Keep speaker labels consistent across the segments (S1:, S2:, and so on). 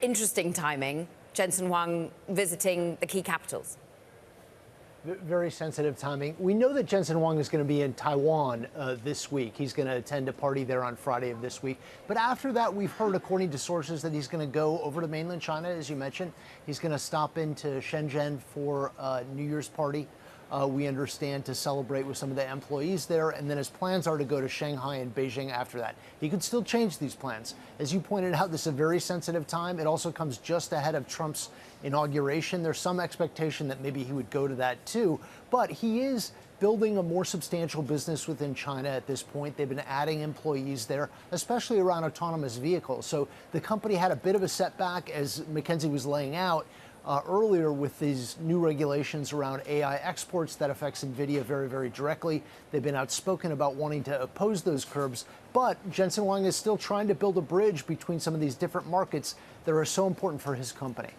S1: Interesting timing, Jensen Huang visiting the key capitals.
S2: Very sensitive timing. We know that Jensen Huang is going to be in Taiwan this week. He's going to attend a party there on Friday of this week. But after that, we've heard, according to sources, that he's going to go over to mainland China, as you mentioned. He's going to stop into Shenzhen for a New Year's party, we understand, to celebrate with some of the employees there. And then his plans are to go to Shanghai and Beijing after that. He could still change these plans. As you pointed out, this is a very sensitive time. It also comes just ahead of Trump's inauguration. There's some expectation that maybe he would go to that too. But he is building a more substantial business within China at this point. They've been adding employees there, especially around autonomous vehicles. So the company had a bit of a setback, as Mackenzie was laying out earlier, with these new regulations around AI exports that affects Nvidia very, very directly. They've been outspoken about wanting to oppose those curbs. But Jensen Huang is still trying to build a bridge between some of these different markets that are so important for his company.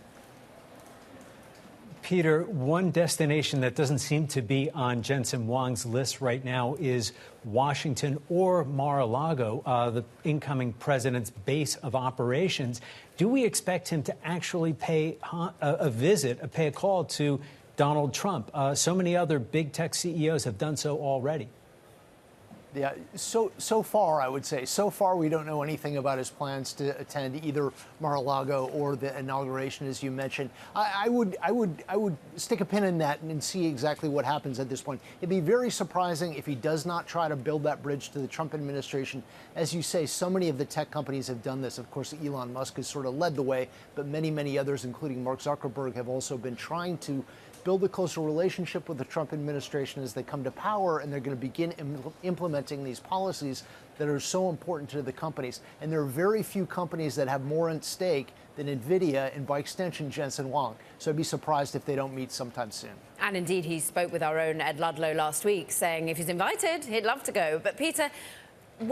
S3: Peter, one destination that doesn't seem to be on Jensen Huang's list right now is Washington or Mar-a-Lago, the incoming president's base of operations. Do we expect him to actually pay a call to Donald Trump? So many other big tech CEOs have done so already.
S2: Yeah, so far, I would say, so far we don't know anything about his plans to attend either Mar-a-Lago or the inauguration, as you mentioned. I would stick a pin in that and see exactly what happens at this point. It'd be very surprising if he does not try to build that bridge to the Trump administration. As you say, so many of the tech companies have done this. Of course, Elon Musk has sort of led the way, but many, many others, including Mark Zuckerberg, have also been trying to build a closer relationship with the Trump administration as they come to power, and they're going to begin implementing these policies that are so important to the companies. And there are very few companies that have more at stake than Nvidia, and by extension, Jensen Huang. So I'd be surprised if they don't meet sometime soon.
S1: And indeed, he spoke with our own Ed Ludlow last week, saying if he's invited, he'd love to go. But Peter,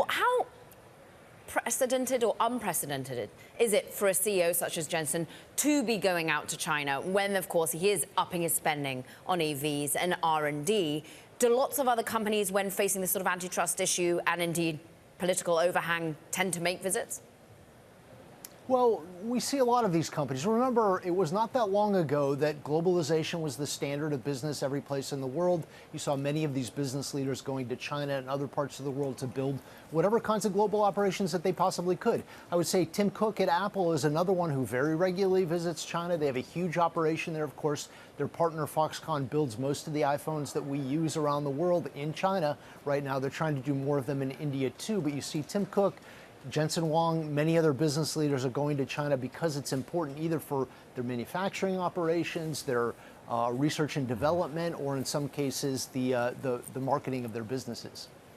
S1: how precedented or unprecedented is it for a CEO such as Jensen to be going out to China when, of course, he is upping his spending on EVs and R&D? Do lots of other companies, when facing this sort of antitrust issue and indeed political overhang, tend to make visits?
S2: Well, we see a lot of these companies. Remember, it was not that long ago that globalization was the standard of business every place in the world. You saw many of these business leaders going to China and other parts of the world to build whatever kinds of global operations that they possibly could. I would say Tim Cook at Apple is another one who very regularly visits China. They have a huge operation there, of course. Their partner Foxconn builds most of the iPhones that we use around the world in China right now. They're trying to do more of them in India too. But you see Tim Cook, Jensen Huang, many other business leaders are going to China because it's important either for their manufacturing operations, their research and development, or in some cases the marketing of their businesses.